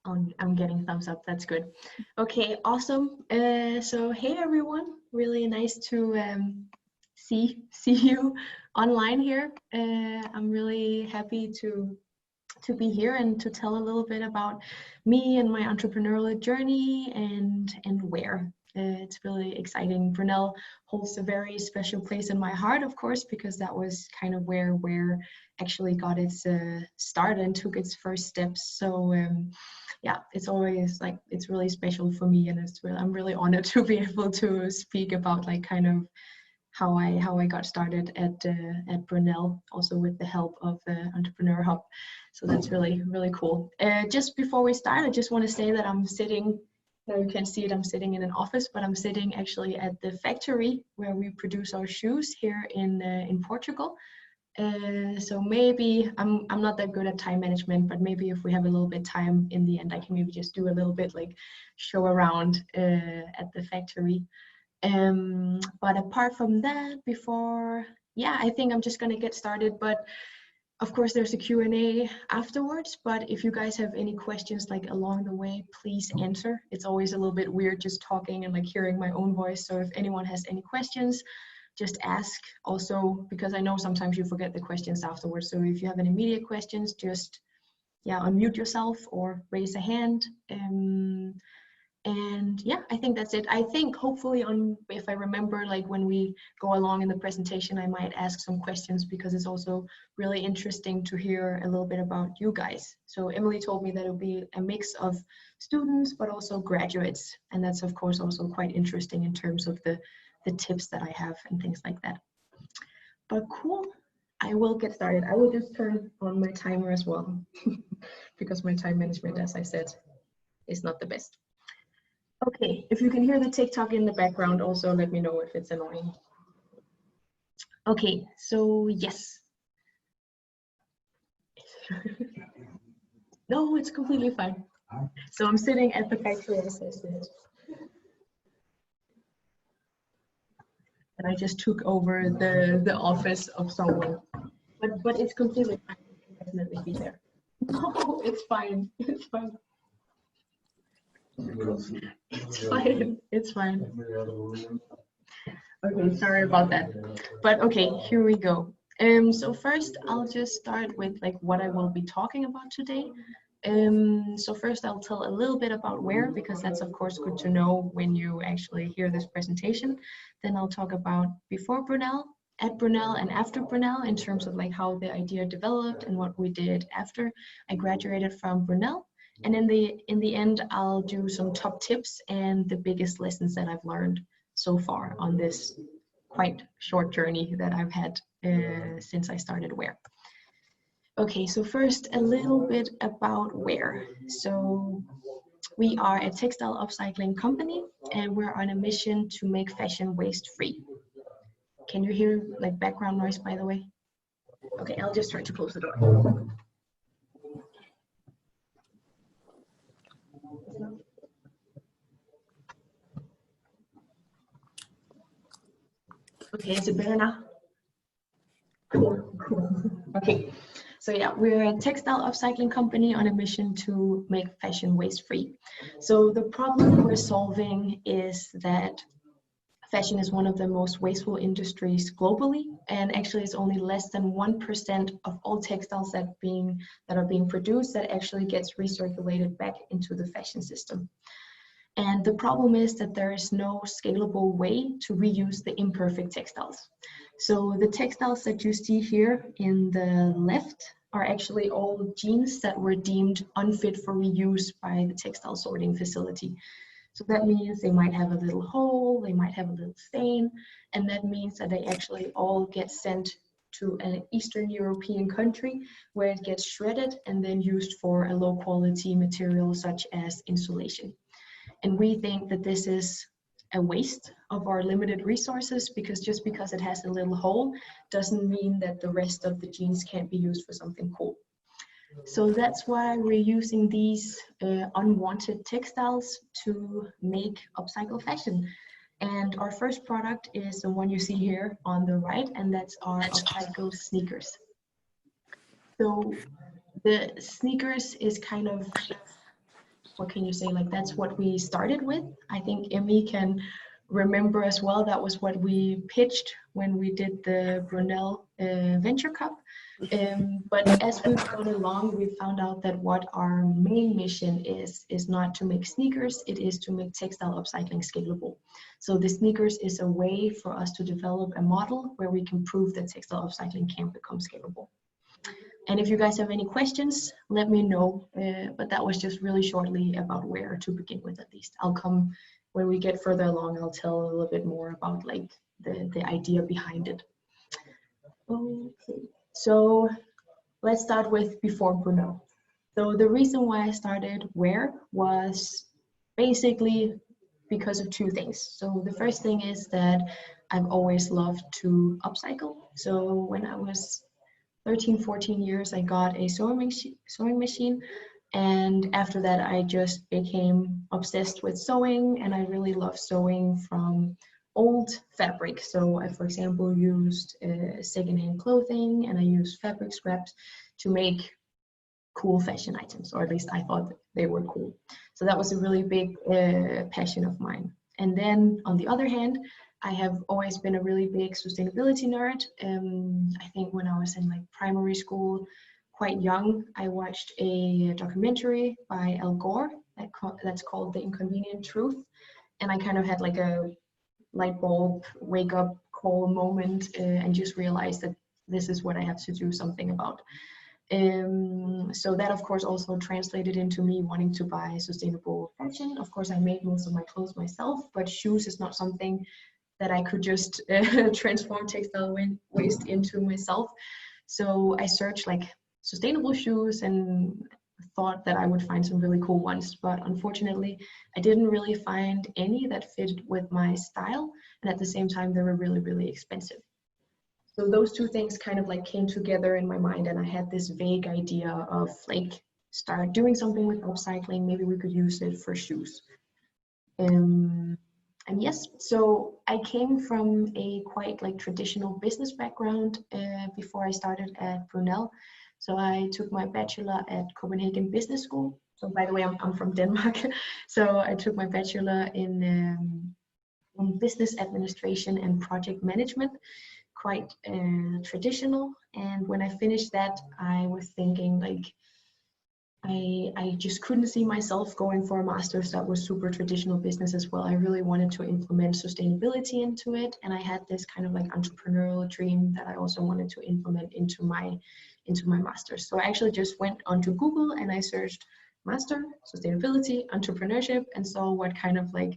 I'm getting thumbs up. That's good. Okay, awesome. So hey everyone, really nice to see you online here. I'm really happy to be here and to tell a little bit about me and my entrepreneurial journey and WAIR. It's really exciting. Brunel holds a very special place in my heart, of course, because that was kind of where WAIR actually got its start and took its first steps. So yeah, it's always like, it's really special for me, and I'm really honored to be able to speak about like kind of how I got started at Brunel, also with the help of the Entrepreneur Hub. So that's really cool. Just before we start, I just want to say that I'm sitting. Now you can see it. I'm sitting in an office, but I'm sitting actually at the factory where we produce our shoes here in Portugal. So maybe I'm not that good at time management, but maybe if we have a little bit time in the end, I can maybe just do a little bit like show around at the factory. But apart from that, I think I'm just gonna get started. But of course, there's a Q&A afterwards. But if you guys have any questions like along the way, please answer. It's always a little bit weird just talking and like hearing my own voice. So if anyone has any questions, just ask. Also, because I know sometimes you forget the questions afterwards. So if you have any immediate questions, just unmute yourself or raise a hand. And yeah, I think that's it. I think hopefully if I remember, like when we go along in the presentation, I might ask some questions, because it's also really interesting to hear a little bit about you guys. So Emily told me that it'll be a mix of students, but also graduates. And that's of course also quite interesting in terms of the tips that I have and things like that. But cool, I will get started. I will just turn on my timer as well, because my time management, as I said, is not the best. Okay, if you can hear the TikTok in the background, also let me know if it's annoying. Okay, so yes. No, it's completely fine. So I'm sitting at the factory, as I said. And I just took over the office of someone. But it's completely fine. I can definitely be there. No, it's fine. It's fine. It's fine. It's fine. Okay, sorry about that. But okay, here we go. So first, I'll just start with like what I will be talking about today. So first, I'll tell a little bit about WAIR, because that's of course good to know when you actually hear this presentation. Then I'll talk about before Brunel, at Brunel, and after Brunel, in terms of like how the idea developed and what we did after I graduated from Brunel. And in the end, I'll do some top tips and the biggest lessons that I've learned so far on this quite short journey that I've had since I started WAIR. Okay, so first a little bit about WAIR. So we are a textile upcycling company, and we're on a mission to make fashion waste free. Can you hear like background noise, by the way? Okay, I'll just try to close the door. Okay, is it better now? Cool. Okay, so yeah, we're a textile upcycling company on a mission to make fashion waste free. So the problem we're solving is that fashion is one of the most wasteful industries globally, and actually it's only less than 1% of all textiles that are being produced that actually gets recirculated back into the fashion system. And the problem is that there is no scalable way to reuse the imperfect textiles. So the textiles that you see here in the left are actually all jeans that were deemed unfit for reuse by the textile sorting facility. So that means they might have a little hole, they might have a little stain, and that means that they actually all get sent to an Eastern European country where it gets shredded and then used for a low quality material such as insulation. And we think that this is a waste of our limited resources, because just because it has a little hole doesn't mean that the rest of the jeans can't be used for something cool. So that's why we're using these unwanted textiles to make upcycle fashion. And our first product is the one you see here on the right, and that's our upcycled sneakers. So the sneakers is kind of what can you say, like that's what we started with. I think Emmy can remember as well, that was what we pitched when we did the Brunel Venture Cup. But as we've gone along, we found out that what our main mission is not to make sneakers, it is to make textile upcycling scalable. So the sneakers is a way for us to develop a model where we can prove that textile upcycling can become scalable. And if you guys have any questions, let me know. But that was just really shortly about WAIR to begin with, at least. I'll come, when we get further along, I'll tell a little bit more about like the idea behind it. Okay, so let's start with before Brunel. So the reason why I started WAIR was basically because of two things. So the first thing is that I've always loved to upcycle. So when I was 13, 14 years, I got a sewing machine. And after that, I just became obsessed with sewing, and I really love sewing from old fabric. So I, for example, used secondhand clothing, and I used fabric scraps to make cool fashion items, or at least I thought they were cool. So that was a really big passion of mine. And then on the other hand, I have always been a really big sustainability nerd. I think when I was in like primary school, quite young, I watched a documentary by Al Gore that's called The Inconvenient Truth. And I kind of had like a light bulb wake up call moment and just realized that this is what I have to do something about. So that of course also translated into me wanting to buy sustainable fashion. Of course, I made most of my clothes myself, but shoes is not something that I could just transform textile waste into myself. So I searched like sustainable shoes and thought that I would find some really cool ones, but unfortunately I didn't really find any that fit with my style, and at the same time they were really, really expensive. So those two things kind of like came together in my mind, and I had this vague idea of like start doing something with upcycling. Maybe we could use it for shoes. And yes, so I came from a quite like traditional business background before I started at Brunel. So I took my bachelor at Copenhagen Business School. So by the way, I'm from Denmark. So I took my bachelor in business administration and project management, quite traditional. And when I finished that, I was thinking like, I just couldn't see myself going for a master's that was super traditional business as well. I really wanted to implement sustainability into it. And I had this kind of like entrepreneurial dream that I also wanted to implement into my master's. So I actually just went onto Google and I searched master, sustainability, entrepreneurship, and saw what kind of like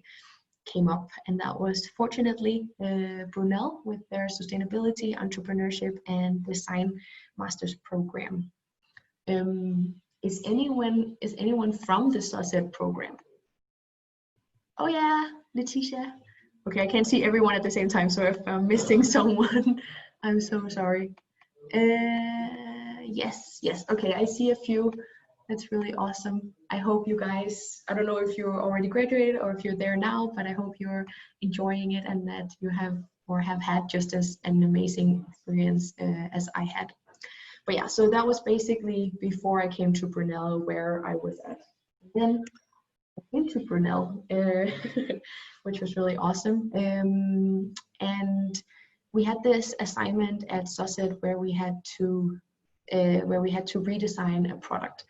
came up. And that was fortunately Brunel with their sustainability, entrepreneurship, and design master's program. Is anyone from the SUSET program? Oh yeah, Letitia. Okay, I can't see everyone at the same time, so if I'm missing someone, I'm so sorry. Yes, okay, I see a few. That's really awesome. I hope you guys, I don't know if you're already graduated or if you're there now, but I hope you're enjoying it and that you have had just as an amazing experience as I had. But yeah, so that was basically before I came to Brunel where I was at. Then I came to Brunel, which was really awesome. And we had this assignment at SUSET where we had to redesign a product.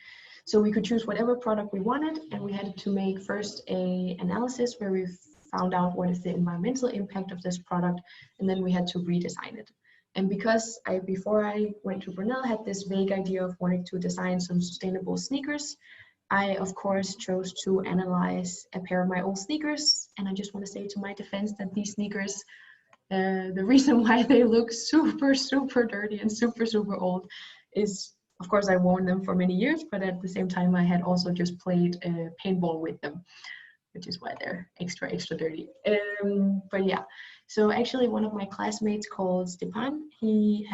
So we could choose whatever product we wanted, and we had to make first an analysis where we found out what is the environmental impact of this product, and then we had to redesign it. And because before I went to Brunel, had this vague idea of wanting to design some sustainable sneakers, I of course chose to analyze a pair of my old sneakers. And I just want to say to my defense that these sneakers, the reason why they look super, super dirty and super, super old is, of course, I've worn them for many years, but at the same time, I had also just played paintball with them, which is why they're extra, extra dirty. But yeah, so actually one of my classmates called Stepan, he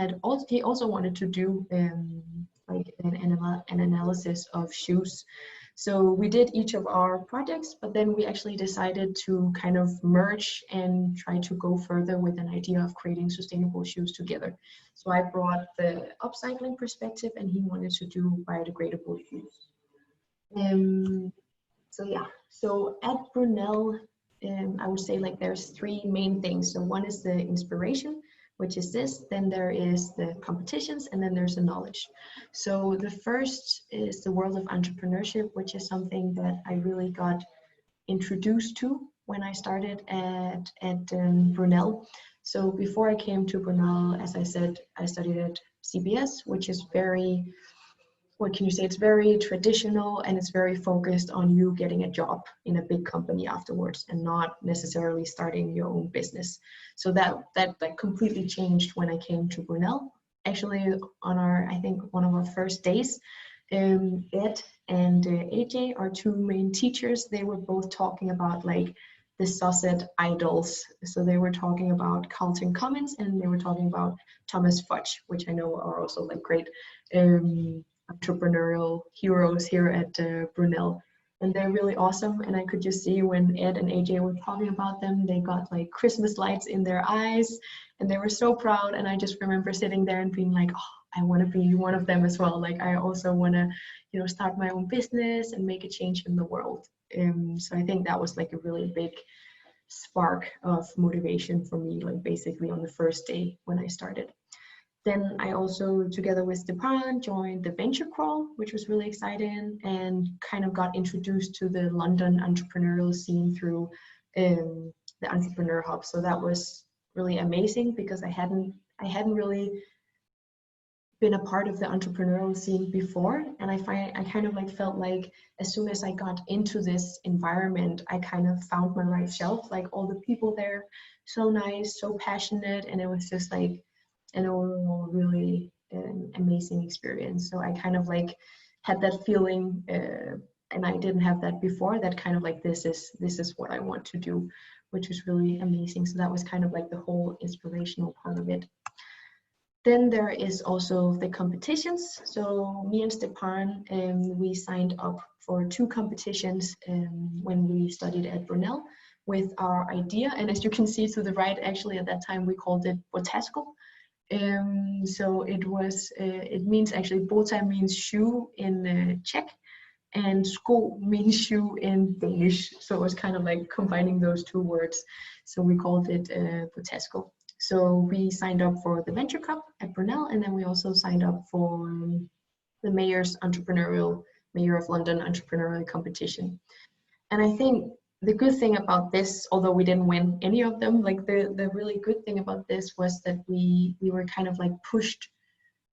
also wanted to do like an analysis of shoes. So we did each of our projects, but then we actually decided to kind of merge and try to go further with an idea of creating sustainable shoes together. So I brought the upcycling perspective and he wanted to do biodegradable shoes. So yeah, so at Brunel, I would say like there's three main things. So one is the inspiration, which is this, then there is the competitions, and then there's the knowledge. So the first is the world of entrepreneurship, which is something that I really got introduced to when I started at Brunel. So before I came to Brunel, as I said, I studied at CBS, which is very, what can you say, it's very traditional, and it's very focused on you getting a job in a big company afterwards and not necessarily starting your own business. So that completely changed when I came to Brunel. Actually, on our, I think one of our first days, Ed and AJ, our two main teachers, they were both talking about like the Susset idols. So they were talking about Carlton Cummins, and they were talking about Thomas Fudge, which I know are also like great entrepreneurial heroes here at Brunel. And they're really awesome. And I could just see when Ed and AJ were talking about them, they got like Christmas lights in their eyes, and they were so proud. And I just remember sitting there and being like, oh, I want to be one of them as well. Like I also want to, you know, start my own business and make a change in the world. So I think that was like a really big spark of motivation for me, like basically on the first day when I started. Then I also, together with Stepan, joined the Venture Crawl, which was really exciting, and kind of got introduced to the London entrepreneurial scene through the Entrepreneur Hub. So that was really amazing because I hadn't really been a part of the entrepreneurial scene before, and I kind of like felt like as soon as I got into this environment, I kind of found my right shelf. Like all the people there, so nice, so passionate, and it was just like an overall really amazing experience. So I kind of like had that feeling, and I didn't have that before, that kind of like this is what I want to do, which was really amazing. So that was kind of like the whole inspirational part of it. Then there is also the competitions. So me and Stepan, we signed up for 2 competitions when we studied at Brunel with our idea. And as you can see to the right, actually at that time we called it botasko. So it was, it means actually, bota means shoe in Czech, and sko means shoe in Danish. So it was kind of like combining those 2 words. So we called it botasko. So we signed up for the Venture Cup at Brunel, and then we also signed up for the Mayor of London entrepreneurial competition. And I think the good thing about this, although we didn't win any of them, like the really good thing about this was that we were kind of like pushed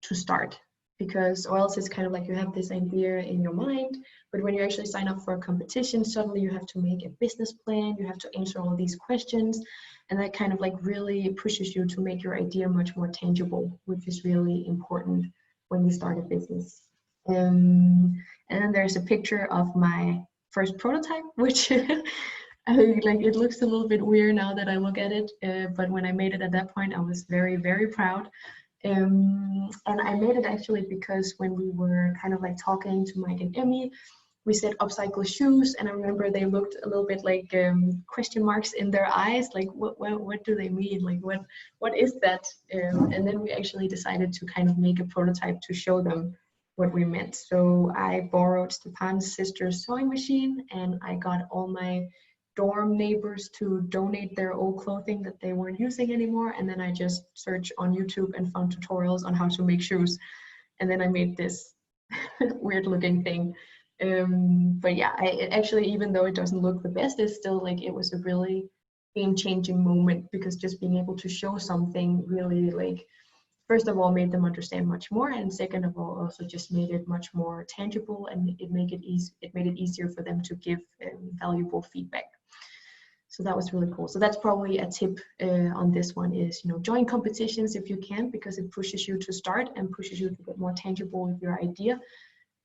to start, because or else it's kind of like you have this idea in your mind, but when you actually sign up for a competition, suddenly you have to make a business plan, you have to answer all these questions, and that kind of like really pushes you to make your idea much more tangible, which is really important when you start a business. And then there's a picture of my first prototype, which like it looks a little bit weird now that I look at it, but when I made it at that point, I was very, very proud. And I made it actually because when we were kind of like talking to Mike and Emmy, we said upcycle shoes, and I remember they looked a little bit like question marks in their eyes, like what do they mean, like what is that? And then we actually decided to kind of make a prototype to show them what we meant. So I borrowed Stepan's sister's sewing machine, and I got all my dorm neighbors to donate their old clothing that they weren't using anymore, and then I just searched on YouTube and found tutorials on how to make shoes, and then I made this weird looking thing. But yeah, I actually, even though it doesn't look the best, it's still like it was a really game-changing moment, because just being able to show something really, like, first of all made them understand much more, and second of all also just made it much more tangible, and it made it easier for them to give valuable feedback. So that was really cool. So that's probably a tip on this one is, you know, join competitions if you can, because it pushes you to start and pushes you to get more tangible with your idea.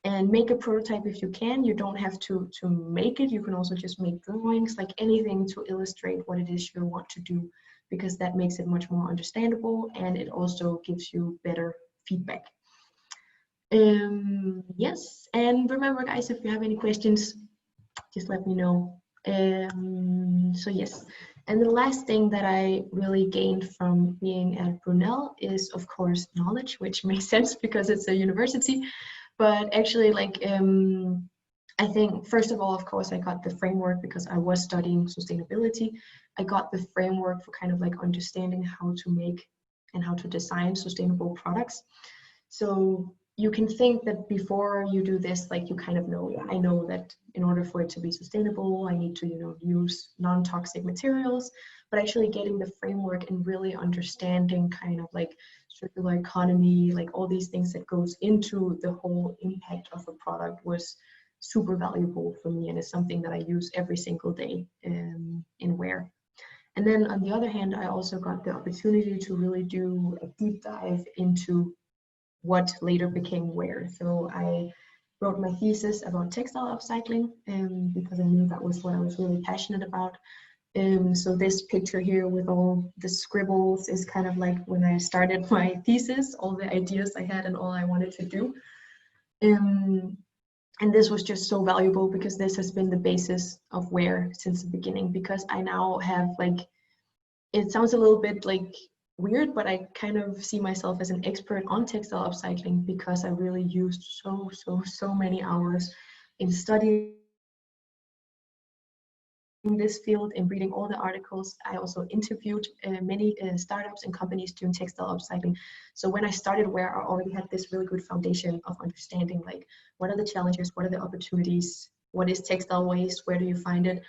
And make a prototype if you can. You don't have to make it. You can also just make drawings, like anything to illustrate what it is you want to do, because that makes it much more understandable, and it also gives you better feedback. Yes, and remember guys, if you have any questions, just let me know. So yes, and the last thing that I really gained from being at Brunel is, of course, knowledge, which makes sense because it's a university. But actually, like, I think, first of all, of course, I got the framework because I was studying sustainability. I got the framework for kind of like understanding how to make and how to design sustainable products. So you can think that before you do this, like you kind of know, yeah, I know that in order for it to be sustainable, I need to, you know, use non-toxic materials, but actually getting the framework and really understanding kind of like circular economy, like all these things that goes into the whole impact of a product was super valuable for me, and it's something that I use every single day in WAIR. And then on the other hand, I also got the opportunity to really do a deep dive into what later became WAIR. So I wrote my thesis about textile upcycling because I knew that was what I was really passionate about. So this picture here with all the scribbles is kind of like when I started my thesis, all the ideas I had and all I wanted to do. And this was just so valuable because this has been the basis of WAIR since the beginning, because I now have like, it sounds a little bit like weird, but I kind of see myself as an expert on textile upcycling because I really used so many hours in studying this field and reading all the articles. I also interviewed many startups and companies doing textile upcycling. So when I started WAIR, I already had this really good foundation of understanding like what are the challenges, what are the opportunities, what is textile waste, where do you find it.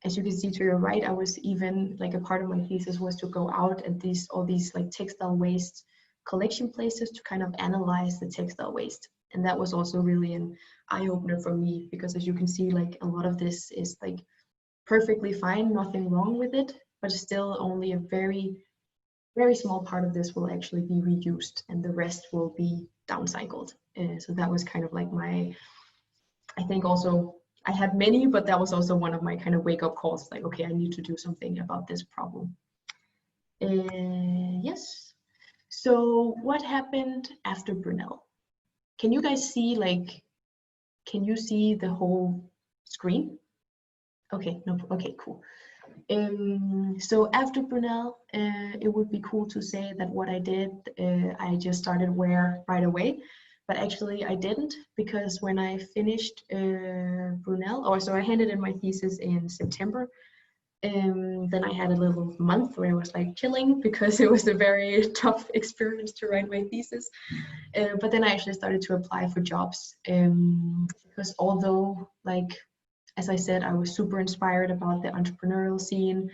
As you can see to your right, I was even like a part of my thesis was to go out at all these like textile waste collection places to kind of analyze the textile waste. And that was also really an eye-opener for me, because as you can see, like a lot of this is like perfectly fine, nothing wrong with it, but still only a very small part of this will actually be reused and the rest will be downcycled. So that was kind of like I think also I had many, but that was also one of my kind of wake up calls, like, okay, I need to do something about this problem. Yes. So what happened after Brunel? Can you guys see, like, can you see the whole screen? Okay, no, okay, cool. So after Brunel, it would be cool to say that what I did, I just started WAIR right away, but actually I didn't, because when I finished Brunel, so I handed in my thesis in September, then I had a little month where I was like chilling because it was a very tough experience to write my thesis. But then I actually started to apply for jobs, because although, like, as I said, I was super inspired about the entrepreneurial scene.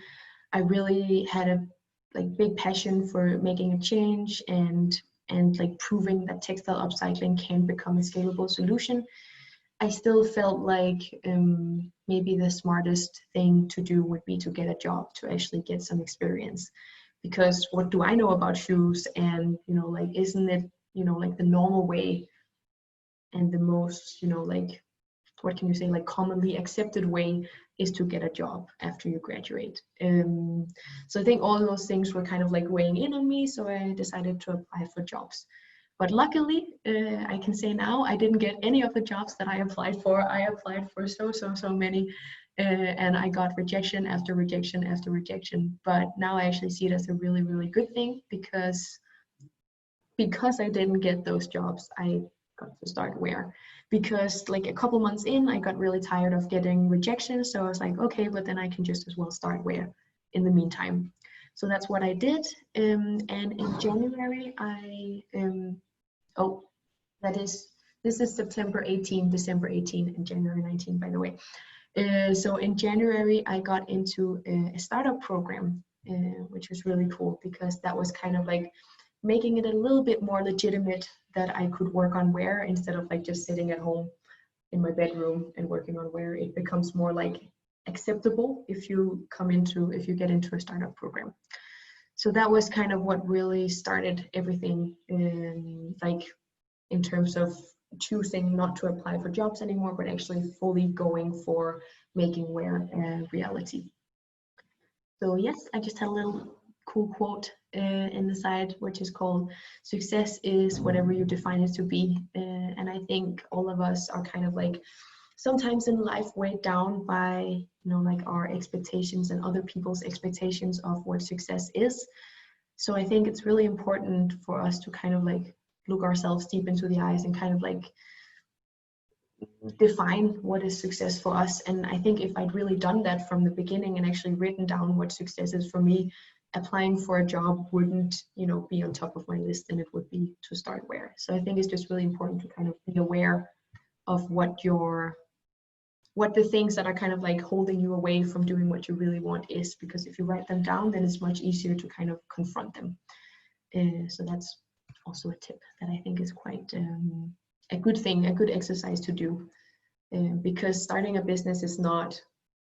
I really had a big passion for making a change and like proving that textile upcycling can become a scalable solution. I still felt like maybe the smartest thing to do would be to get a job, to actually get some experience, because what do I know about shoes? And like, isn't it like the normal way and the most like, what can you say, like commonly accepted way is to get a job after you graduate. So I think all those things were kind of like weighing in on me, so I decided to apply for jobs. But luckily, I can say now I didn't get any of the jobs that I applied for. I applied for so many, and I got rejection after rejection after rejection. But now I actually see it as a really good thing, because I didn't get those jobs, I got to start WAIR. Because like a couple months in, I got really tired of getting rejection, so I was like, okay, but then I can just as well start WAIR in the meantime. So that's what I did. And in January, this is September 18, December 18, and January 19, by the way. So in January, I got into a startup program, which was really cool, because that was kind of like making it a little bit more legitimate that I could work on WAIR instead of like just sitting at home in my bedroom and working on WAIR. It becomes more like acceptable if you get into a startup program. So that was kind of what really started everything, like in terms of choosing not to apply for jobs anymore, but actually fully going for making WAIR a reality. So yes, I just had a little cool quote in the side, which is called "Success is whatever you define it to be." And I think all of us are kind of like sometimes in life weighed down by like our expectations and other people's expectations of what success is. So I think it's really important for us to kind of like look ourselves deep into the eyes and kind of like define what is success for us. And I think if I'd really done that from the beginning and actually written down what success is for me, applying for a job wouldn't, be on top of my list than it would be to start WAIR. So I think it's just really important to kind of be aware of what the things that are kind of like holding you away from doing what you really want is, because if you write them down, then it's much easier to kind of confront them. So that's also a tip that I think is quite a good thing, a good exercise to do, because starting a business is not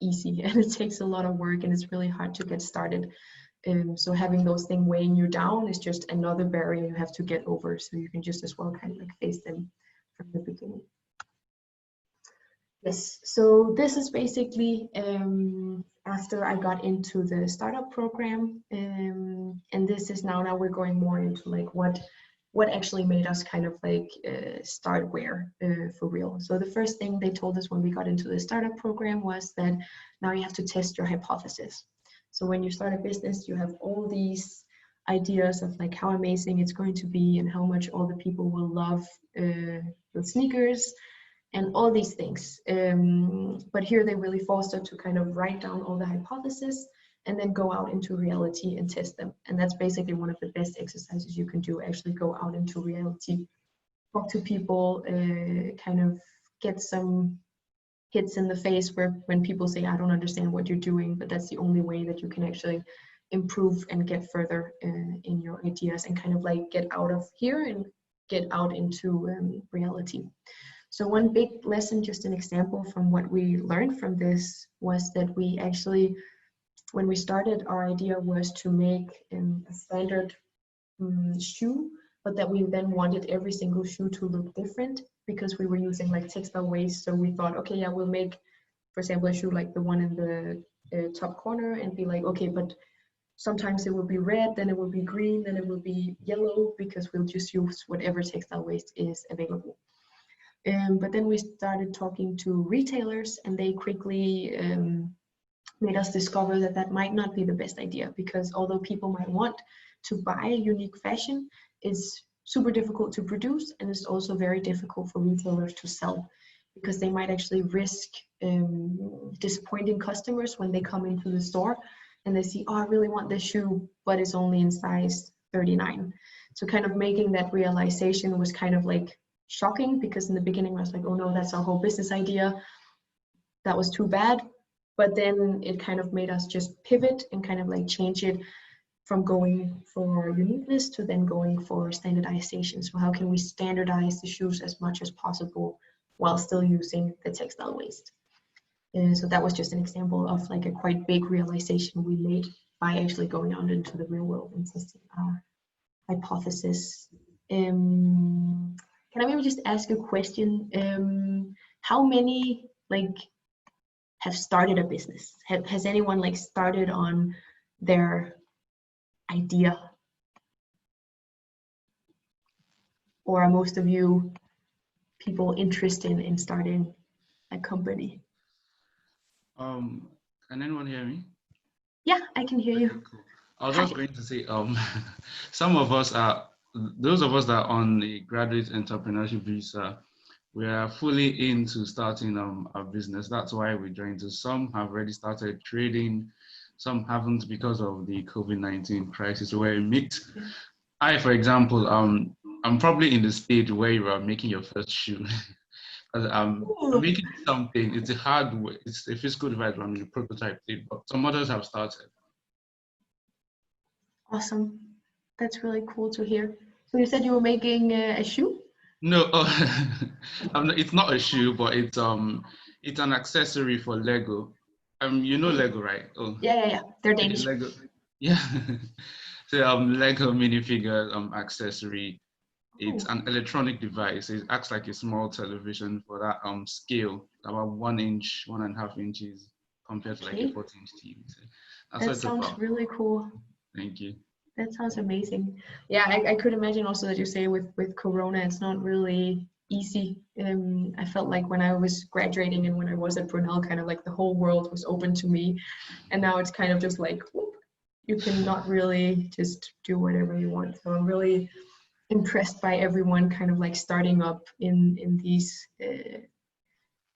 easy and it takes a lot of work and it's really hard to get started. So having those things weighing you down is just another barrier you have to get over. So you can just as well kind of like face them from the beginning. Yes, so this is basically after I got into the startup program, and this is now we're going more into like what actually made us kind of like start WAIR for real. So the first thing they told us when we got into the startup program was that now you have to test your hypothesis. So when you start a business, you have all these ideas of like how amazing it's going to be and how much all the people will love your sneakers and all these things. But here they really forced us to kind of write down all the hypotheses and then go out into reality and test them. And that's basically one of the best exercises you can do, actually go out into reality, talk to people, kind of get some hits in the face when people say, I don't understand what you're doing, but that's the only way that you can actually improve and get further in your ideas and kind of like get out of here and get out into reality. So one big lesson, just an example from what we learned from this, was that we actually, when we started, our idea was to make a standard shoe, but that we then wanted every single shoe to look different because we were using like textile waste. So we thought, okay, yeah, we'll make, for example, a shoe like the one in the top corner and be like, okay, but sometimes it will be red, then it will be green, then it will be yellow, because we'll just use whatever textile waste is available. But then we started talking to retailers, and they quickly made us discover that that might not be the best idea, because although people might want to buy unique fashion, it's super difficult to produce, and it's also very difficult for retailers to sell, because they might actually risk disappointing customers when they come into the store and they see, oh, I really want this shoe, but it's only in size 39. So kind of making that realization was kind of like shocking, because in the beginning I was like, oh no, that's our whole business idea. That was too bad. But then it kind of made us just pivot and kind of like change it from going for uniqueness to then going for standardization. So how can we standardize the shoes as much as possible while still using the textile waste? And so that was just an example of like a quite big realization we made by actually going out into the real world and testing our hypothesis. Can I maybe just ask a question? How many like have started a business? Has anyone like started on their idea? Or are most of you people interested in starting a company? Can anyone hear me? Yeah, I can hear you. Okay, cool. I was just going to say, some of us are, those of us that are on the graduate entrepreneurship visa, we are fully into starting our business. That's why we joined. So some have already started trading, some haven't because of the COVID-19 crisis. We're mixed. I, for example, I'm probably in the stage where you are making your first shoe. I'm making something. It's a hard way. It's a physical device. I'm the prototype it, but some others have started. Awesome. That's really cool to hear. So you said you were making a shoe? No, it's not a shoe, but it's an accessory for Lego. You know Lego, right? Oh, Yeah. They're okay, Danish. Lego. Yeah. So Lego minifigure accessory. It's an electronic device. It acts like a small television for that scale, about 1 inch, 1.5 inches, compared to like a 40-inch TV. So that's that sounds really cool. Thank you. That sounds amazing. Yeah, I could imagine also that you say with Corona, it's not really easy. I felt like when I was graduating and when I was at Brunel, kind of like the whole world was open to me, and now it's kind of just like whoop, you cannot really just do whatever you want. So I'm really impressed by everyone kind of like starting up in these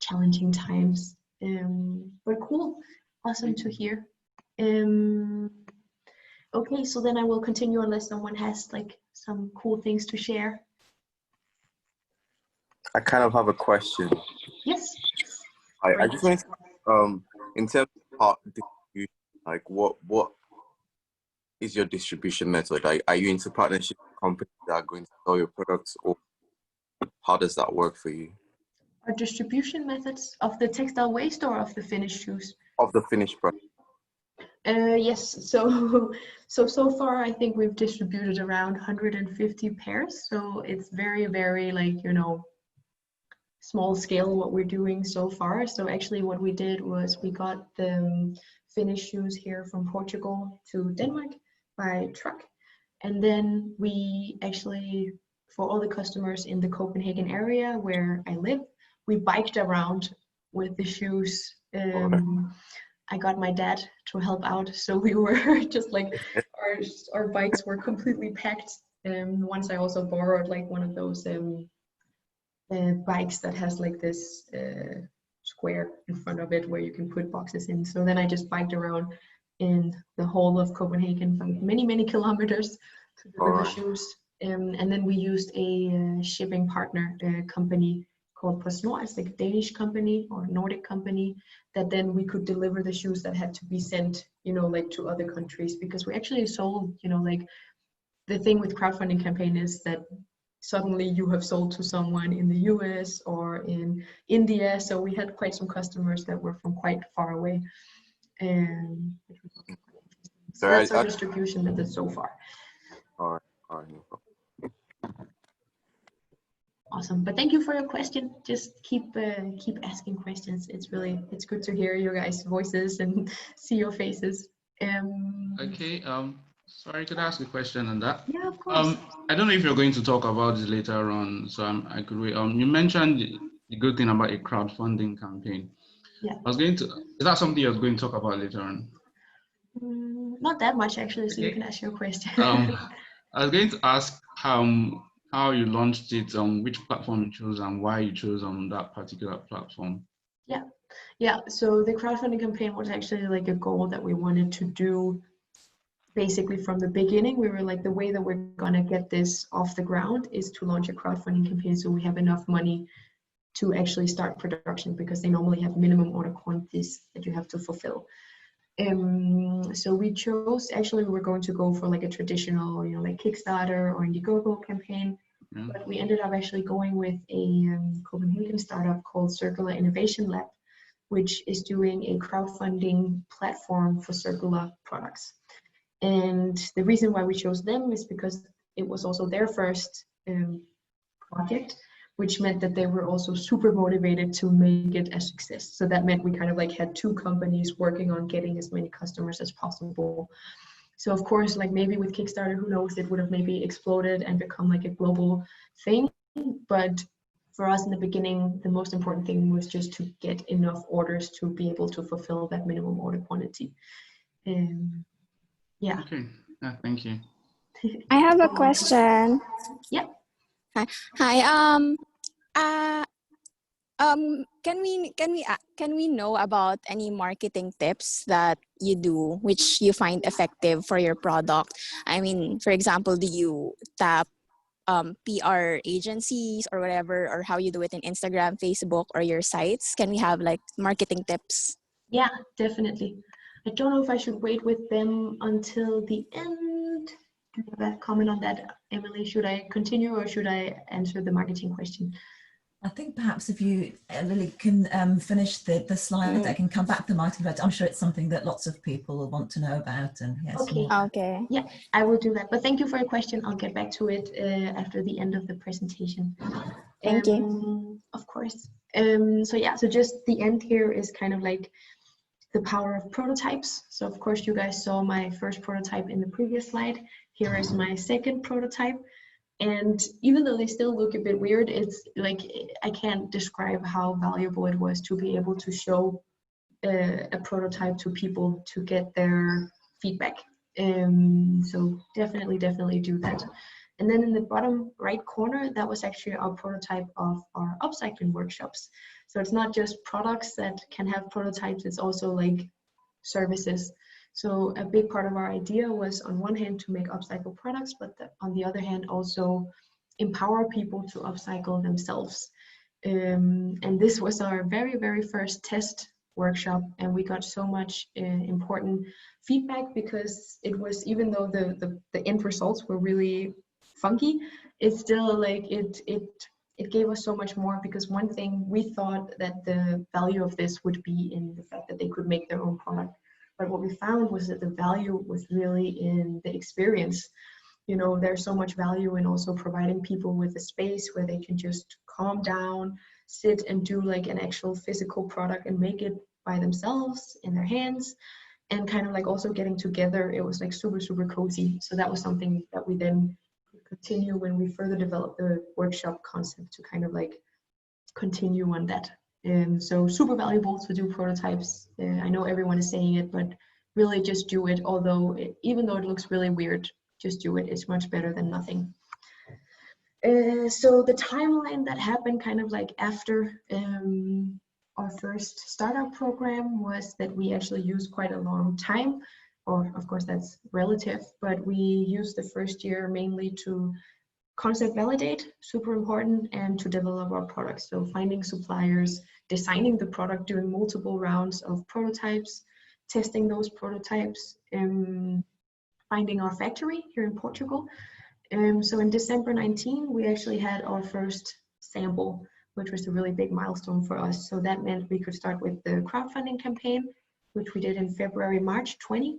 challenging times. But cool, awesome to hear. Okay, so then I will continue unless someone has like some cool things to share. I kind of have a question. Yes. I just wanted to, in terms of part distribution, like what is your distribution method? Like, are you into partnership with companies that are going to sell your products, or how does that work for you? Our distribution methods of the textile waste or of the finished shoes? Of the finished product. Yes, so far I think we've distributed around 150 pairs. So it's very, very like, you know, small scale what we're doing so far. So actually what we did was we got the finished shoes here from Portugal to Denmark by truck. And then we actually, for all the customers in the Copenhagen area where I live, we biked around with the shoes. I got my dad to help out, so we were just like our bikes were completely packed. Once I also borrowed like one of those bikes that has like this square in front of it where you can put boxes in. So then I just biked around in the whole of Copenhagen for many kilometers to deliver shoes. And then we used a shipping partner company called PostNord. It's like a Danish company or Nordic company that then we could deliver the shoes that had to be sent, you know, like to other countries, because we actually sold, you know, like the thing with crowdfunding campaign is that suddenly you have sold to someone in the US or in India. So we had quite some customers that were from quite far away. So that's our distribution method so far. All right. Awesome, but thank you for your question. Just keep asking questions. It's good to hear your guys' voices and see your faces. Okay. Sorry, could I ask a question on that? Yeah, of course. I don't know if you're going to talk about this later on, so I could wait. You mentioned the good thing about a crowdfunding campaign. Yeah. Is that something you're going to talk about later on? Not that much actually, so okay. You can ask your question. I was going to ask how you launched it, which platform you chose and why you chose that particular platform. Yeah. So the crowdfunding campaign was actually like a goal that we wanted to do basically from the beginning. We were like, the way that we're gonna get this off the ground is to launch a crowdfunding campaign so we have enough money to actually start production, because they normally have minimum order quantities that you have to fulfill. So we chose, actually we were going to go for like a traditional, you know, like Kickstarter or Indiegogo campaign, but we ended up actually going with a Copenhagen startup called Circular Innovation Lab, which is doing a crowdfunding platform for circular products. And the reason why we chose them is because it was also their first project, which meant that they were also super motivated to make it a success. So that meant we kind of like had two companies working on getting as many customers as possible. So of course, like maybe with Kickstarter, who knows, it would have maybe exploded and become like a global thing. But for us in the beginning, the most important thing was just to get enough orders to be able to fulfill that minimum order quantity. Yeah. Okay. Thank you. I have a question. Yeah. Hi. Can we know about any marketing tips that you do which you find effective for your product? I mean, for example, do you tap PR agencies or whatever, or how you do it in Instagram, Facebook, or your sites? Can we have like marketing tips? Yeah, definitely. I don't know if I should wait with them until the end. Do you have a comment on that, Emily? Should I continue or should I answer the marketing question? I think perhaps if you, Lily, can finish the slide, I can come back to the marketing, but I'm sure it's something that lots of people will want to know about. And yes, Okay. Yeah, I will do that. But thank you for your question. I'll get back to it after the end of the presentation. Thank you. Of course. So just the end here is kind of like the power of prototypes. So of course you guys saw my first prototype in the previous slide. Here is my second prototype. And even though they still look a bit weird, it's like, I can't describe how valuable it was to be able to show a prototype to people to get their feedback. So definitely do that. And then in the bottom right corner, that was actually our prototype of our upcycling workshops. So it's not just products that can have prototypes, it's also like services. So a big part of our idea was on one hand to make upcycle products, but on the other hand also empower people to upcycle themselves. And this was our very first test workshop, and we got so much important feedback, because it was, even though the end results were really funky, it's still like it gave us so much more, because one thing we thought that the value of this would be in the fact that they could make their own product, but what we found was that the value was really in the experience. You know, there's so much value in also providing people with a space where they can just calm down, sit and do like an actual physical product and make it by themselves in their hands, and kind of like also getting together. It was like super cozy. So that was something that we then continue when we further developed the workshop concept, to kind of like continue on that. So super valuable to do prototypes. I know everyone is saying it, but really just do it. Although even though it looks really weird, just do it. It's much better than nothing. So the timeline that happened kind of like after our first startup program was that we actually used quite a long time, or of course that's relative, but we used the first year mainly to concept validate, super important, and to develop our products. So finding suppliers, designing the product, doing multiple rounds of prototypes, testing those prototypes, finding our factory here in Portugal. So in December 19, we actually had our first sample, which was a really big milestone for us. So that meant we could start with the crowdfunding campaign, which we did in February, March 20.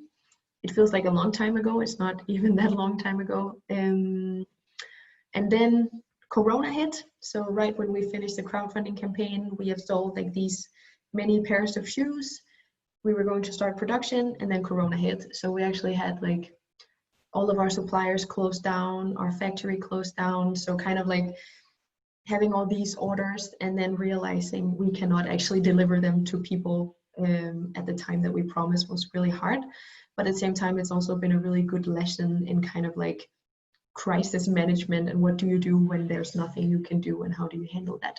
It feels like a long time ago. It's not even that long time ago. And then Corona hit. So right when we finished the crowdfunding campaign, we have sold like these many pairs of shoes. We were going to start production, and then Corona hit. So we actually had like all of our suppliers closed down, our factory closed down. So kind of like having all these orders and then realizing we cannot actually deliver them to people at the time that we promised was really hard. But at the same time, it's also been a really good lesson in kind of like crisis management, and what do you do when there's nothing you can do, and how do you handle that.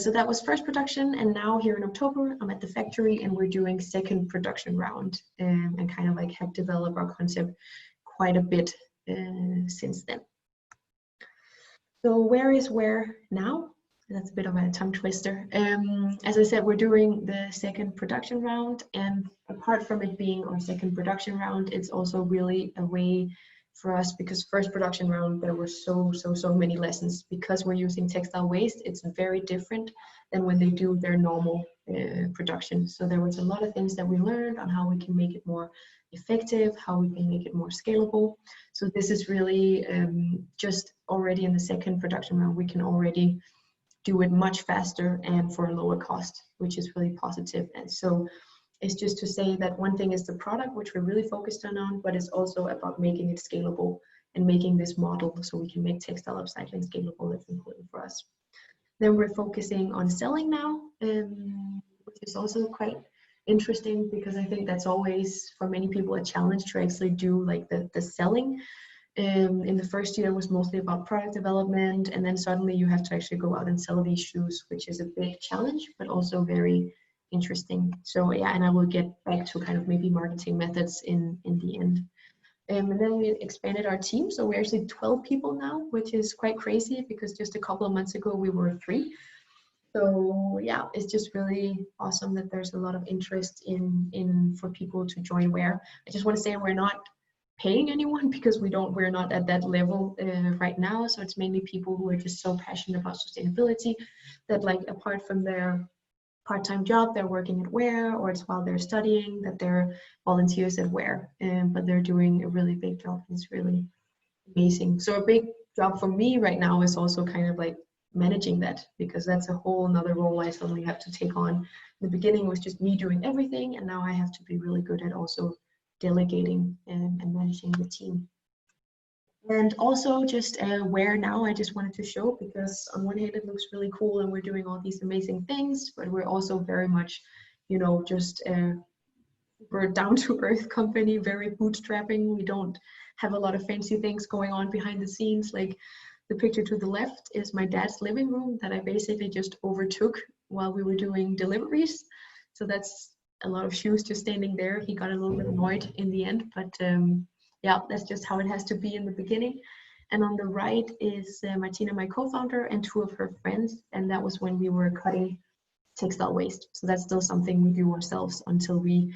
So that was first production, and now here in October I'm at the factory and we're doing second production round, and kind of like have developed our concept quite a bit since then. So where is WAIR now? That's a bit of a tongue twister. As I said, we're doing the second production round, and apart from it being our second production round, it's also really a way for us, because first production round there were so many lessons. Because we're using textile waste, it's very different than when they do their normal production. So there was a lot of things that we learned on how we can make it more effective, how we can make it more scalable. So this is really just already in the second production round, we can already do it much faster and for a lower cost, which is really positive. And so it's just to say that one thing is the product, which we're really focused on, but it's also about making it scalable and making this model so we can make textile upcycling scalable. That's important for us. Then we're focusing on selling now, which is also quite interesting, because I think that's always for many people a challenge to actually do like the selling. In the first year it was mostly about product development, and then suddenly you have to actually go out and sell these shoes, which is a big challenge, but also very interesting. So yeah, and I will get back to kind of maybe marketing methods in the end. And then we expanded our team, so we're actually 12 people now, which is quite crazy, because just a couple of months ago we were 3. So yeah, it's just really awesome that there's a lot of interest in for people to join WAIR. I just want to say we're not paying anyone, because we're not at that level right now. So it's mainly people who are just so passionate about sustainability that, like, apart from their part-time job, they're working at WAIR, or it's while they're studying that they're volunteers at WAIR, but they're doing a really big job. It's really amazing. So a big job for me right now is also kind of like managing that, because that's a whole another role I suddenly have to take on. In the beginning it was just me doing everything, and now I have to be really good at also delegating and managing the team. And also just WAIR now, I just wanted to show, because on one hand it looks really cool and we're doing all these amazing things, but we're also very much, you know, just we're a down-to-earth company, very bootstrapping. We don't have a lot of fancy things going on behind the scenes. Like the picture to the left is my dad's living room that I basically just overtook while we were doing deliveries. So that's a lot of shoes just standing there. He got a little bit annoyed in the end, but yeah, that's just how it has to be in the beginning. And on the right is Martina, my co-founder, and 2 of her friends. And that was when we were cutting textile waste. So that's still something we do ourselves until we,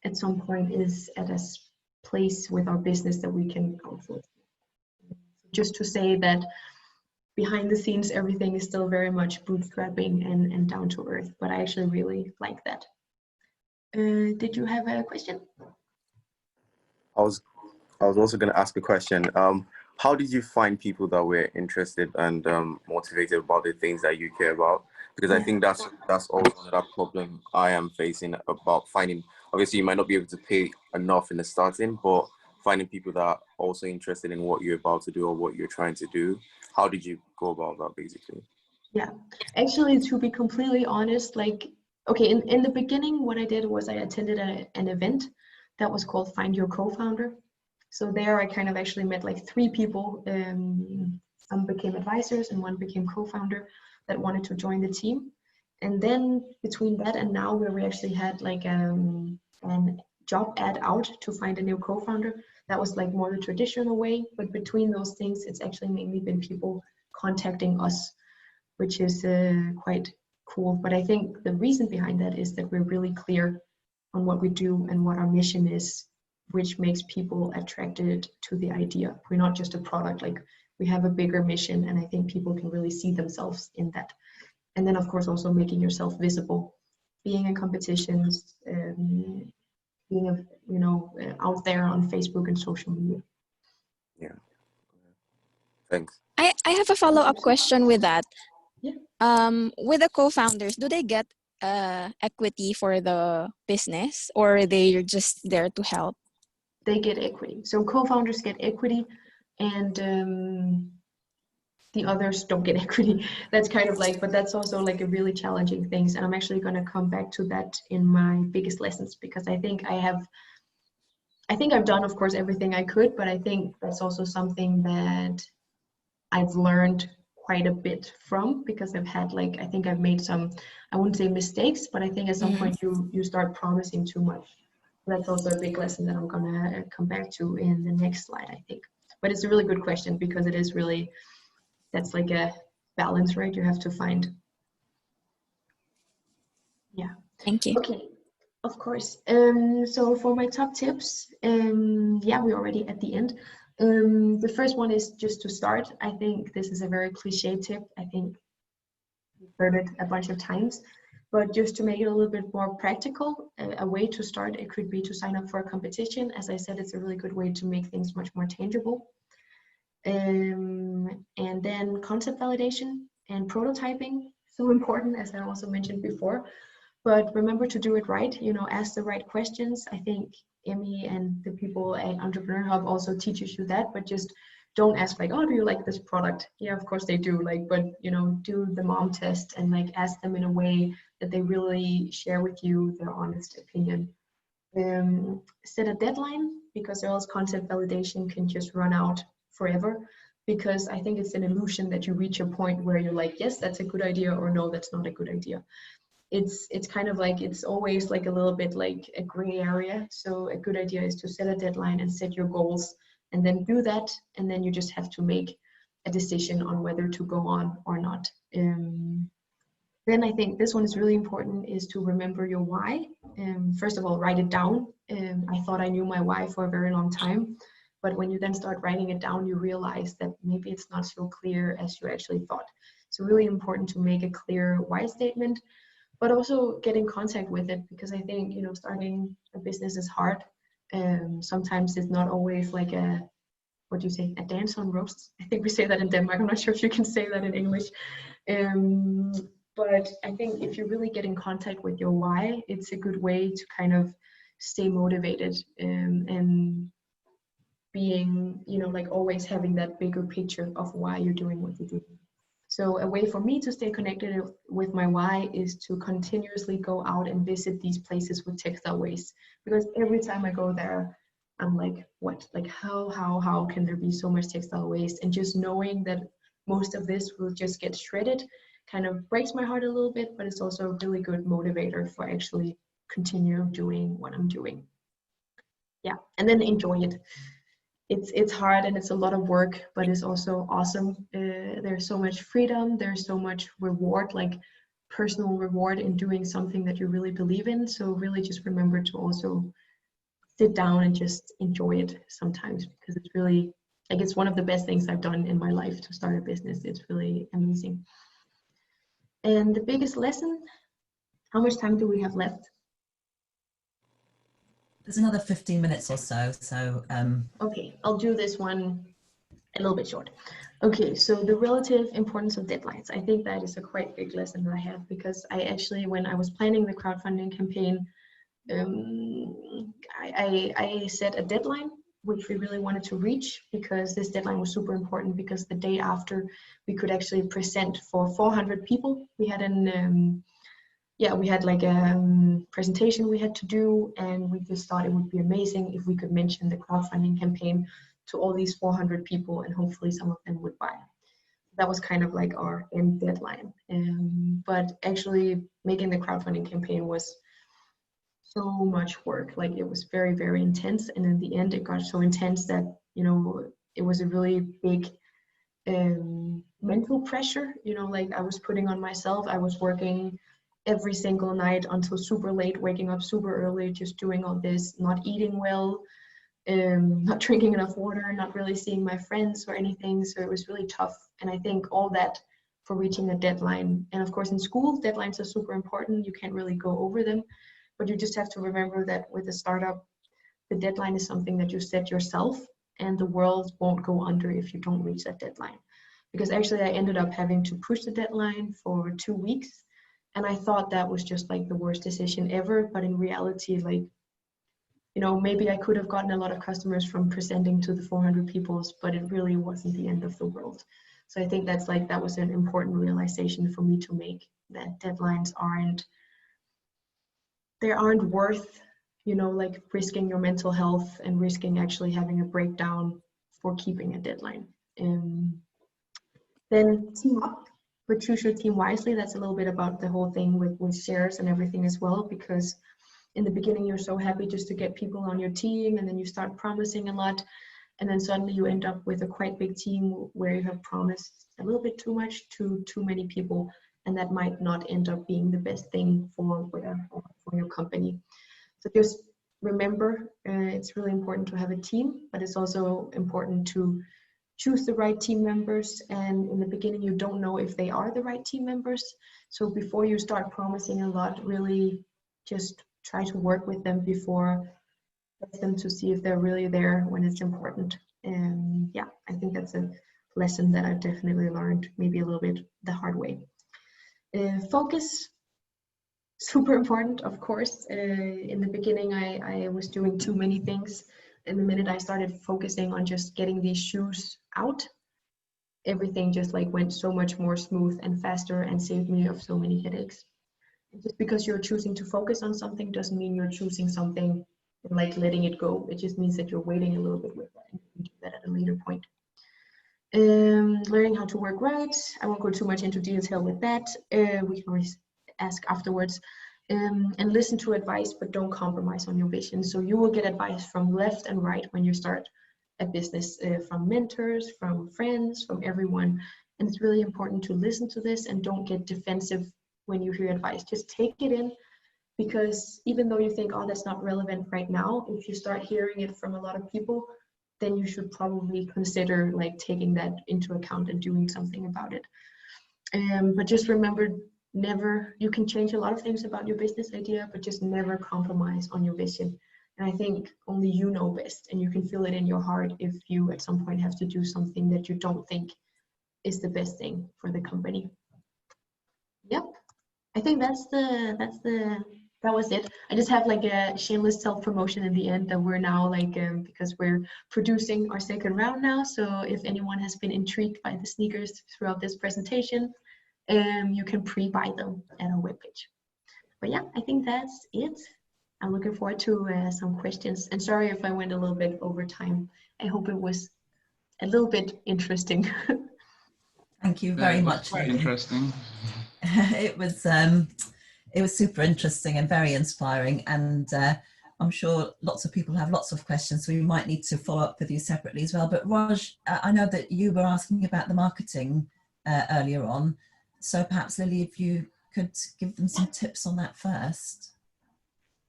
at some point, is at a place with our business that we can outsource. Just to say that behind the scenes, everything is still very much bootstrapping and down to earth, but I actually really like that. Did you have a question? I was also going to ask a question. How did you find people that were interested and motivated about the things that you care about? Because I think that's also another problem I am facing about finding. Obviously, you might not be able to pay enough in the starting, but finding people that are also interested in what you're about to do or what you're trying to do. How did you go about that, basically? Yeah, actually, to be completely honest, like, okay, in the beginning, what I did was I attended an event that was called Find Your Co-Founder. So there I kind of actually met like 3 people. Some became advisors and 1 became co-founder that wanted to join the team. And then between that and now, where we actually had like an job ad out to find a new co-founder, that was like more the traditional way. But between those things, it's actually mainly been people contacting us, which is quite cool. But I think the reason behind that is that we're really clear on what we do and what our mission is, which makes people attracted to the idea. We're not just a product, like we have a bigger mission, and I think people can really see themselves in that. And then of course also making yourself visible, being in competitions, being out there on Facebook and social media. Yeah. Thanks. I have a follow-up question with that. Yeah. With the co-founders, do they get equity for the business, or they're just there to help? They get equity. So co-founders get equity, and the others don't get equity. That's kind of like, but that's also like a really challenging thing. And I'm actually going to come back to that in my biggest lessons, because I think I've done, of course, everything I could, but I think that's also something that I've learned quite a bit from, because I've had like, I think I've made some, I wouldn't say mistakes, but I think at some point you start promising too much. That's also a big lesson that I'm gonna come back to in the next slide, I think. But it's a really good question, because it is really, that's like a balance, right? You have to find. Yeah. Thank you. Okay, of course. So for my top tips, yeah, we're already at the end. The first one is just to start. I think this is a very cliche tip. I think you've heard it a bunch of times, but just to make it a little bit more practical, a way to start, it could be to sign up for a competition. As I said, it's a really good way to make things much more tangible. And then concept validation and prototyping, so important, as I also mentioned before. But remember to do it right, ask the right questions. I think Emmy and the people at Entrepreneur Hub also teaches you that, but just don't ask like, oh, do you like this product? Yeah, of course they do, like, but do the mom test and like ask them in a way that they really share with you their honest opinion. Set a deadline, because else concept validation can just run out forever, because I think it's an illusion that you reach a point where you're like, yes, that's a good idea, or no, that's not a good idea. It's kind of like, it's always like a little bit like a gray area. So a good idea is to set a deadline and set your goals, and then do that, and then you just have to make a decision on whether to go on or not. Then I think this one is really important, is to remember your why. First of all, write it down. I thought I knew my why for a very long time, but when you then start writing it down, you realize that maybe it's not so clear as you actually thought. So really important to make a clear why statement, but also get in contact with it, because I think, starting a business is hard. Sometimes it's not always like a, what do you say, a dance on ropes. I think we say that in Denmark. I'm not sure if you can say that in English. But I think if you really get in contact with your why, it's a good way to kind of stay motivated, and being, like always having that bigger picture of why you're doing what you do. So a way for me to stay connected with my why is to continuously go out and visit these places with textile waste, because every time I go there, I'm like, what, like how can there be so much textile waste? And just knowing that most of this will just get shredded kind of breaks my heart a little bit, but it's also a really good motivator for actually continue doing what I'm doing. Yeah, and then enjoy it. It's hard and it's a lot of work, but it's also awesome. There's so much freedom, there's so much reward, like personal reward in doing something that you really believe in. So really just remember to also sit down and just enjoy it sometimes, because it's really, like, it's one of the best things I've done in my life to start a business. It's really amazing. And the biggest lesson, how much time do we have left? There's another 15 minutes or so. So okay, I'll do this one a little bit short. Okay, so the relative importance of deadlines. I think that is a quite big lesson that I have, because I actually, when I was planning the crowdfunding campaign, I set a deadline which we really wanted to reach, because this deadline was super important, because the day after we could actually present for 400 people. We had an we had like a presentation we had to do, and we just thought it would be amazing if we could mention the crowdfunding campaign to all these 400 people, and hopefully some of them would buy. That was kind of like our end deadline. But actually making the crowdfunding campaign was so much work. Like, it was very, very intense, and in the end it got so intense that, you know, it was a really big mental pressure, you know, like I was putting on myself. I was working every single night until super late, waking up super early, just doing all this, not eating well, not drinking enough water, not really seeing my friends or anything. So it was really tough. And I think all that for reaching a deadline. And of course in school, deadlines are super important. You can't really go over them, but you just have to remember that with a startup, the deadline is something that you set yourself, and the world won't go under if you don't reach that deadline. Because actually I ended up having to push the deadline for 2 weeks, and I thought that was just like the worst decision ever. But in reality, like, you know, maybe I could have gotten a lot of customers from presenting to the 400 people, but it really wasn't the end of the world. So I think that's like, that was an important realization for me to make, that deadlines aren't worth, you know, like risking your mental health and risking actually having a breakdown for keeping a deadline. Then team up, but choose your team wisely. That's a little bit about the whole thing with shares and everything as well, because in the beginning you're so happy just to get people on your team, and then you start promising a lot, and then suddenly you end up with a quite big team where you have promised a little bit too much to too many people, and that might not end up being the best thing for your company. So just remember, it's really important to have a team, but it's also important to choose the right team members. And in the beginning, you don't know if they are the right team members. So before you start promising a lot, really just try to work with them before, get them to see if they're really there when it's important. And yeah, I think that's a lesson that I've definitely learned, maybe a little bit the hard way. Focus, super important, of course. In the beginning, I was doing too many things. And the minute I started focusing on just getting these shoes out, everything just like went so much more smooth and faster, and saved me of so many headaches. Just because you're choosing to focus on something doesn't mean you're choosing something and like letting it go. It just means that you're waiting a little bit with that, and you can do that at a later point. Learning how to work right. I won't go too much into detail with that. We can always ask afterwards. And listen to advice, but don't compromise on your vision. So you will get advice from left and right when you start a business, from mentors, from friends, from everyone. And it's really important to listen to this and don't get defensive when you hear advice. Just take it in, because even though you think, oh, that's not relevant right now, if you start hearing it from a lot of people, then you should probably consider like taking that into account and doing something about it. But just remember, never, you can change a lot of things about your business idea, but just never compromise on your vision. And I think only you know best, and you can feel it in your heart if you at some point have to do something that you don't think is the best thing for the company. Yep, I think that was it. I just have like a shameless self-promotion in the end that we're now like, because we're producing our second round now. So if anyone has been intrigued by the sneakers throughout this presentation, you can pre-buy them at our webpage. But yeah, I think that's it. I'm looking forward to some questions. And sorry if I went a little bit over time. I hope it was a little bit interesting. Thank you very It was much, quite Lili. interesting. It was super interesting and very inspiring, and I'm sure lots of people have lots of questions, so we might need to follow up with you separately as well. But Raj, I know that you were asking about the marketing earlier on, so perhaps Lili, if you could give them some tips on that first.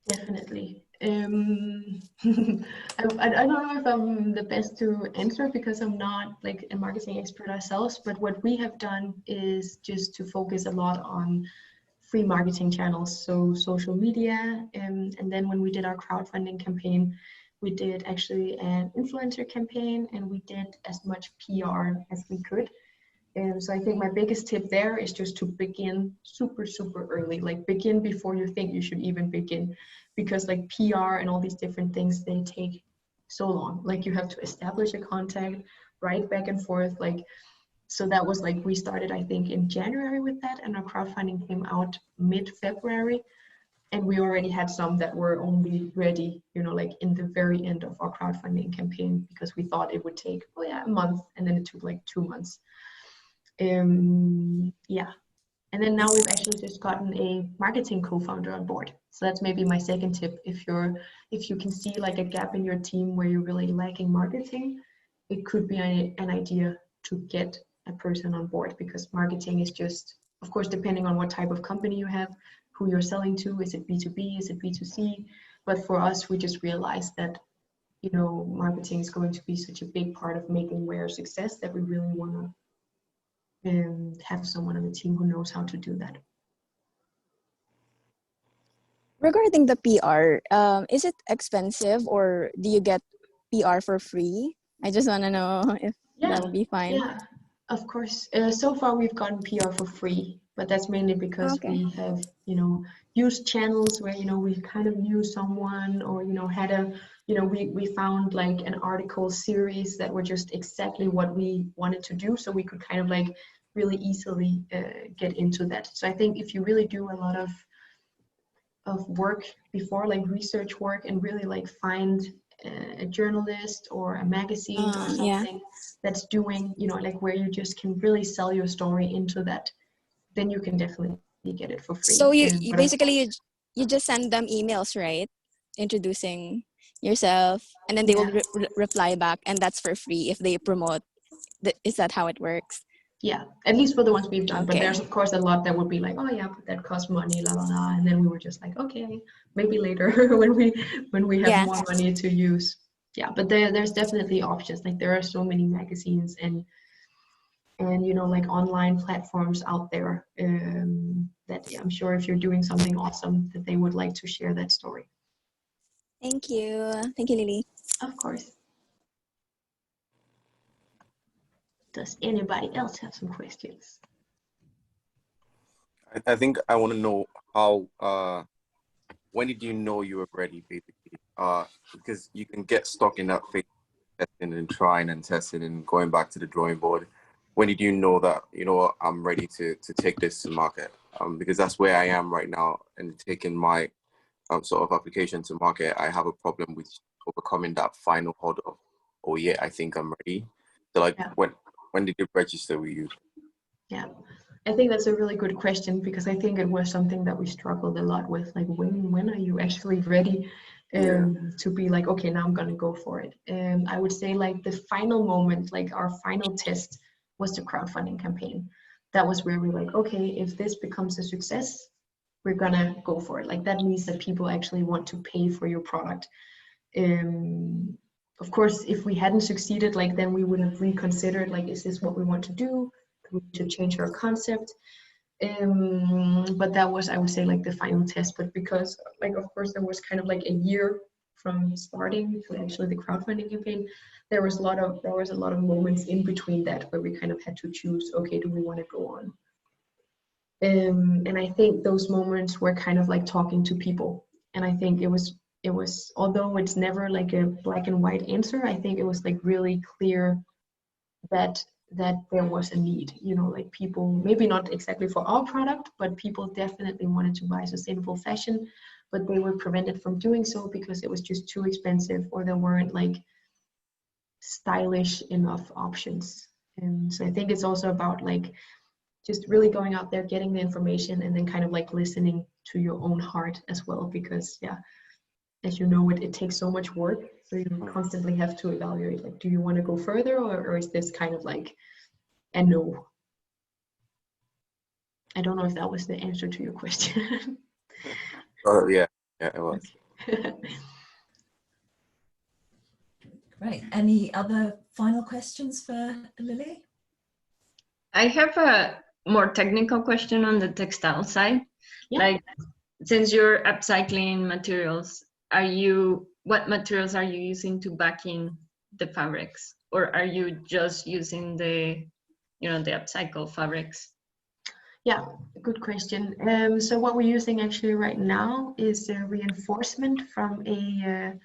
Definitely. I don't know if I'm the best to answer because I'm not like a marketing expert ourselves, but what we have done is just to focus a lot on free marketing channels, so social media, and then when we did our crowdfunding campaign, we did actually an influencer campaign, and we did as much PR as we could. So I think my biggest tip there is just to begin super early, like begin before you think you should even begin, because like PR and all these different things, they take so long. Like you have to establish a contact, write back and forth, like. So that was like, we started, I think, in January with that, and our crowdfunding came out mid-February, and we already had some that were only ready, you know, like in the very end of our crowdfunding campaign, because we thought it would take, oh yeah, a month, and then it took like 2 months. Yeah, and then now we've actually just gotten a marketing co-founder on board. So that's maybe my second tip. If you can see like a gap in your team where you're really lacking marketing, it could be an idea to get a person on board, because marketing is just, of course, depending on what type of company you have, who you're selling to, is it B2B, is it B2C? But for us, we just realized that, you know, marketing is going to be such a big part of making WAIR a success that we really want to have someone on the team who knows how to do that. Regarding the PR, is it expensive or do you get PR for free? I just want to know if that would be fine. Yeah, of course. So far we've gotten PR for free, but that's mainly because we have, you know, used channels where, you know, we kind of knew someone, or, you know, had a, you know, we found like an article series that were just exactly what we wanted to do. So we could kind of like really easily get into that. So I think if you really do a lot of work before, like research work, and really like find a journalist or a magazine or something that's doing, you know, like where you just can really sell your story into that, then you can definitely get it for free. So you basically you just send them emails, right? Introducing yourself, and then they will reply back, and that's for free if they promote. Is that how it works? Yeah, at least for the ones we've done. But there's of course a lot that would be like, oh yeah, but that costs money, la la la. And then we were just like, okay, maybe later when we have more money to use. Yeah, but there's definitely options. Like there are so many magazines and you know, like online platforms out there that I'm sure if you're doing something awesome, that they would like to share that story. Thank you, Lili. Of course. Does anybody else have some questions? I think I want to know how, when did you know you were ready, basically? Because you can get stuck in that phase, testing and trying and testing and going back to the drawing board. When did you know that, you know, I'm ready to take this to market? Because that's where I am right now, and taking my sort of application to market, I have a problem with overcoming that final hurdle. Oh yeah, I think I'm ready. So like, when did you register with you? Yeah, I think that's a really good question, because I think it was something that we struggled a lot with. Like, when are you actually ready to be like, okay, now I'm gonna go for it? I would say like the final moment, like our final test, was the crowdfunding campaign. That was where we're like, okay, if this becomes a success, we're gonna go for it. Like that means that people actually want to pay for your product. Of course, if we hadn't succeeded, like then we would have reconsidered, like, is this what we want to do? We need to change our concept. But that was, I would say, like the final test. But because, like, of course, there was kind of like a year from starting to actually the crowdfunding campaign, there was a lot of moments in between that where we kind of had to choose, okay, do we want to go on? And I think those moments were kind of like talking to people. And I think it was, although it's never like a black and white answer, I think it was like really clear that there was a need, you know, like people, maybe not exactly for our product, but people definitely wanted to buy sustainable fashion, but they were prevented from doing so because it was just too expensive, or there weren't like stylish enough options. So I think it's also about like just really going out there, getting the information, and then kind of like listening to your own heart as well, because yeah, as you know, it takes so much work. So you constantly have to evaluate, like, do you want to go further, or is this kind of like a no? I don't know if that was the answer to your question. Oh yeah, it was. Great. Any other final questions for Lili? I have a more technical question on the textile side. Yeah. Like, since you're upcycling materials, what materials are you using to back in the fabrics, or are you just using the upcycled fabrics? Yeah, good question. So what we're using actually right now is a reinforcement from a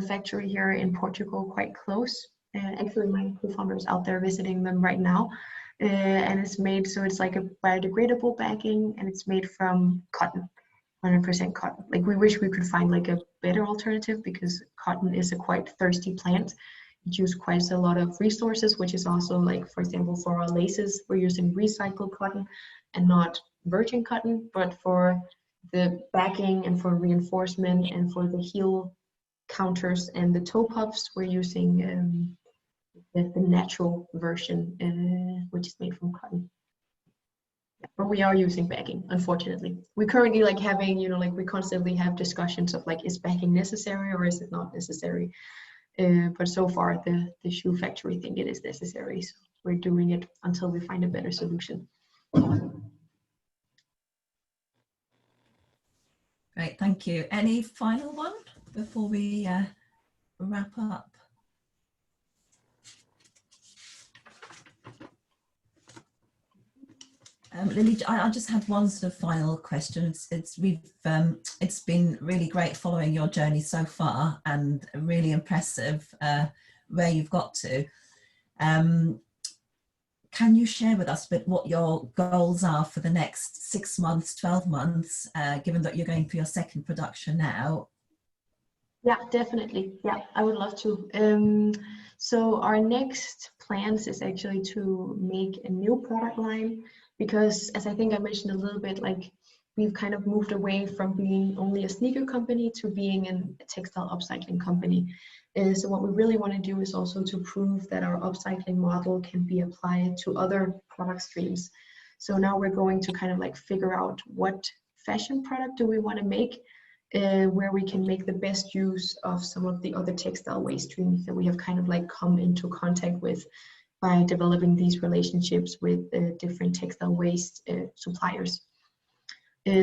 factory here in Portugal, quite close. Actually, my co-founder is out there visiting them right now, and it's made so it's like a biodegradable backing, and it's made from cotton, 100% cotton. Like, we wish we could find like a better alternative, because cotton is a quite thirsty plant. It uses quite a lot of resources, which is also, like, for example, for our laces, we're using recycled cotton and not virgin cotton. But for the backing and for reinforcement and for the heel counters and the toe puffs, we're using the natural version, which is made from cotton. But we are using backing, unfortunately. We currently like having, like, we constantly have discussions of like, is backing necessary or is it not necessary? But so far the shoe factory think it is necessary, so we're doing it until we find a better solution. Great, thank you. Any final one before we wrap up? Lili, I just had one sort of final question. It's been really great following your journey so far, and really impressive where you've got to. Can you share with us a bit what your goals are for the next 6 months, 12 months, given that you're going for your second production now? Yeah, definitely. Yeah, I would love to. So our next plans is actually to make a new product line, because as I think I mentioned a little bit, like, we've kind of moved away from being only a sneaker company to being a textile upcycling company. So what we really want to do is also to prove that our upcycling model can be applied to other product streams. So now we're going to kind of like figure out what fashion product do we want to make, where we can make the best use of some of the other textile waste streams that we have kind of like come into contact with by developing these relationships with different textile waste suppliers.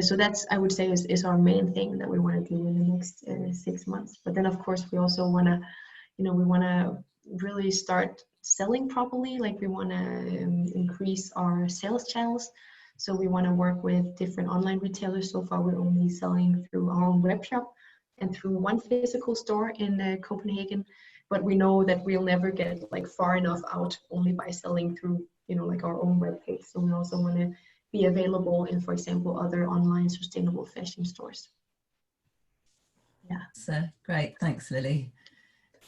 So that's, I would say, is our main thing that we want to do in the next 6 months. But then of course we also want to, we want to really start selling properly. Like, we want to increase our sales channels. So we want to work with different online retailers. So far we're only selling through our own web shop and through one physical store in Copenhagen. But we know that we'll never get like far enough out only by selling through, like our own webpage. So we also want to be available in, for example, other online sustainable fashion stores. Yeah. So great, thanks, Lili.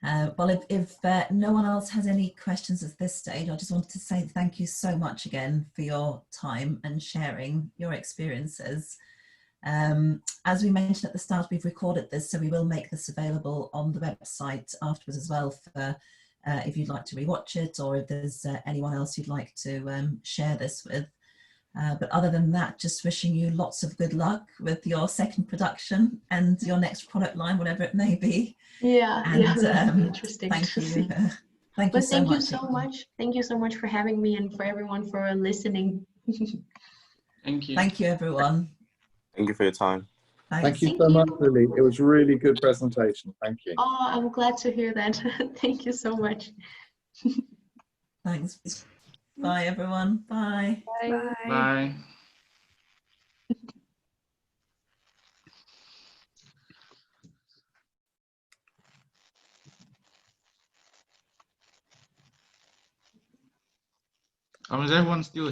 Well, if no one else has any questions at this stage, I just wanted to say thank you so much again for your time and sharing your experiences. As we mentioned at the start, we've recorded this, so we will make this available on the website afterwards as well, for if you'd like to rewatch it, or if there's anyone else you'd like to share this with. But other than that, just wishing you lots of good luck with your second production and your next product line, whatever it may be. Yeah, and, yeah, that'll be interesting thank to you. see. Thank you so much. Thank you so much. Thank you so much for having me, and for everyone for listening. Thank you. Thank you, everyone. Thank you for your time. Thanks. Thank you Thank so you. much, Lili. It was a really good presentation. Thank you. Oh, I'm glad to hear that. Thank you so much. Thanks. Bye, everyone. Bye. Bye. Bye. Is everyone still